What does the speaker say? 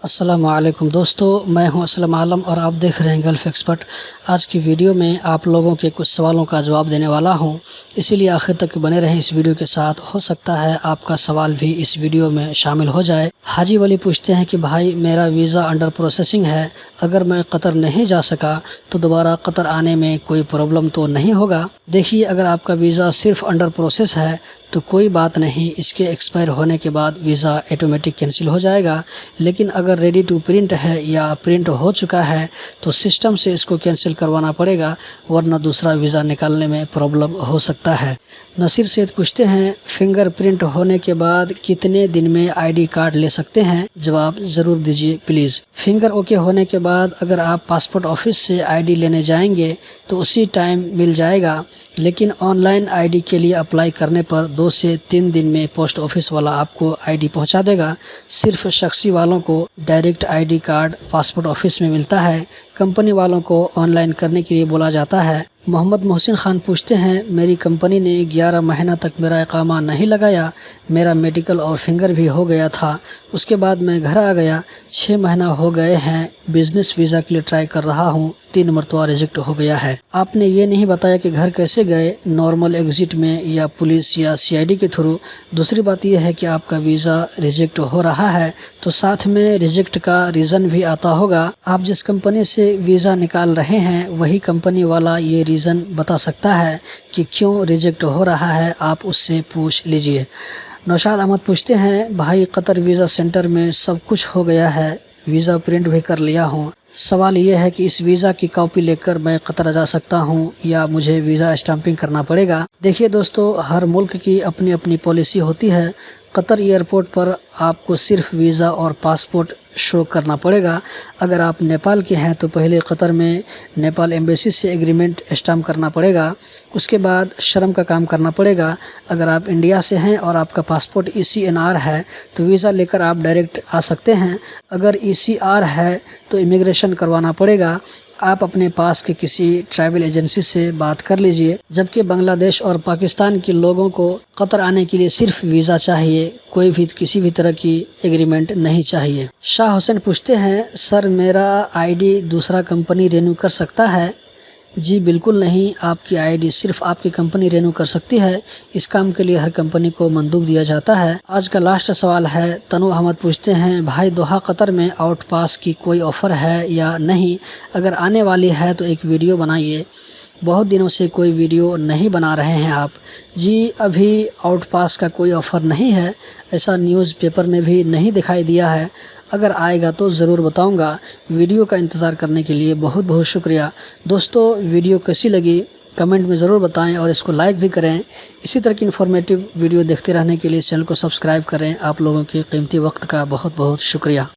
السلام علیکم دوستو، میں ہوں اسلم عالم اور آپ دیکھ رہے ہیں گلف ایکسپرٹ۔ آج کی ویڈیو میں آپ لوگوں کے کچھ سوالوں کا جواب دینے والا ہوں، اسی لیے آخر تک بنے رہیں اس ویڈیو کے ساتھ۔ ہو سکتا ہے آپ کا سوال بھی اس ویڈیو میں شامل ہو جائے۔ حاجی ولی پوچھتے ہیں کہ بھائی میرا ویزا انڈر پروسیسنگ ہے، اگر میں قطر نہیں جا سکا تو دوبارہ قطر آنے میں کوئی پرابلم تو نہیں ہوگا؟ دیکھیے، اگر آپ کا ویزا صرف انڈر پروسیس ہے تو کوئی بات نہیں، اس کے ایکسپائر ہونے کے بعد ویزا آٹومیٹک کینسل ہو جائے گا۔ لیکن اگر ریڈی ٹو پرنٹ ہے یا پرنٹ ہو چکا ہے تو سسٹم سے اس کو کینسل کروانا پڑے گا، ورنہ دوسرا ویزا نکالنے میں پرابلم ہو سکتا ہے۔ نصیر سید پوچھتے ہیں فنگر پرنٹ ہونے کے بعد کتنے دن میں آئی ڈی کارڈ لے سکتے ہیں؟ جواب ضرور دیجیے پلیز۔ فنگر اوکے ہونے کے بعد اگر آپ پاسپورٹ آفس سے آئی ڈی لینے جائیں گے تو اسی ٹائم مل جائے گا، لیکن آن لائن آئی ڈی کے لیے اپلائی کرنے پر 2 سے 3 دن میں پوسٹ آفس والا آپ کو آئی ڈی پہنچا دے گا۔ صرف شخصی والوں کو direct I D card passport office میں ملتا ہے، کمپنی والوں کو آن لائن کرنے کے لیے بولا جاتا ہے۔ محمد محسن خان پوچھتے ہیں میری کمپنی نے 11 مہینہ تک میرا اقامہ نہیں لگایا، میرا میڈیکل اور فنگر بھی ہو گیا تھا، اس کے بعد میں گھر آ گیا، 6 مہینہ ہو گئے ہیں، بزنس ویزا کے لیے ٹرائی کر رہا ہوں، 3 مرتبہ ریجیکٹ ہو گیا ہے۔ آپ نے یہ نہیں بتایا کہ گھر کیسے گئے، نارمل ایگزٹ میں یا پولیس یا سی آئی ڈی کے تھرو؟ دوسری بات یہ ہے کہ آپ کا ویزا ریجیکٹ ہو رہا ہے تو ساتھ میں ریجیکٹ کا ریزن بھی آتا ہوگا۔ آپ جس کمپنی سے ویزا نکال رہے ہیں وہی کمپنی والا یہ ریزن بتا سکتا ہے کہ کیوں ریجیکٹ ہو رہا ہے، آپ اس سے پوچھ لیجئے۔ نوشاد احمد پوچھتے ہیں بھائی قطر ویزا سینٹر میں سب کچھ ہو گیا ہے، ویزا پرنٹ بھی کر لیا ہوں، سوال یہ ہے کہ اس ویزا کی کاپی لے کر میں قطر جا سکتا ہوں یا مجھے ویزا اسٹامپنگ کرنا پڑے گا؟ دیکھیے دوستو، ہر ملک کی اپنی اپنی پالیسی ہوتی ہے۔ قطر ایئرپورٹ پر آپ کو صرف ویزا اور پاسپورٹ شو کرنا پڑے گا۔ اگر آپ نیپال کے ہیں تو پہلے قطر میں نیپال ایمبیسی سے ایگریمنٹ اسٹامپ کرنا پڑے گا، اس کے بعد شرم کا کام کرنا پڑے گا۔ اگر آپ انڈیا سے ہیں اور آپ کا پاسپورٹ ECNR ہے تو ویزا لے کر آپ ڈائریکٹ آ سکتے ہیں۔ اگر ECR ہے تو امیگریشن کروانا پڑے گا، آپ اپنے پاس کے کسی ٹریول ایجنسی سے بات کر لیجئے۔ جبکہ بنگلہ دیش اور پاکستان کے لوگوں کو قطر آنے کے لیے صرف ویزا چاہیے، کوئی بھی کسی بھی طرح کی ایگریمنٹ نہیں چاہیے۔ شاہ حسین پوچھتے ہیں سر میرا آئی ڈی دوسرا کمپنی رینیو کر سکتا ہے؟ جی بالکل نہیں، آپ کی آئی ڈی صرف آپ کی کمپنی رینیو کر سکتی ہے، اس کام کے لیے ہر کمپنی کو مندوب دیا جاتا ہے۔ آج کا لاسٹ سوال ہے، تنو احمد پوچھتے ہیں بھائی دوحہ قطر میں آؤٹ پاس کی کوئی آفر ہے یا نہیں؟ اگر آنے والی ہے تو ایک ویڈیو بنائیے، بہت دنوں سے کوئی ویڈیو نہیں بنا رہے ہیں آپ۔ جی ابھی آؤٹ پاس کا کوئی آفر نہیں ہے، ایسا نیوز پیپر میں بھی نہیں دکھائی دیا ہے، اگر آئے گا تو ضرور بتاؤں گا۔ ویڈیو کا انتظار کرنے کے لیے بہت بہت شکریہ۔ دوستو ویڈیو کیسی لگی کمنٹ میں ضرور بتائیں اور اس کو لائک بھی کریں۔ اسی طرح کی انفارمیٹیو ویڈیو دیکھتے رہنے کے لیے چینل کو سبسکرائب کریں۔ آپ لوگوں کے قیمتی وقت کا بہت بہت شکریہ۔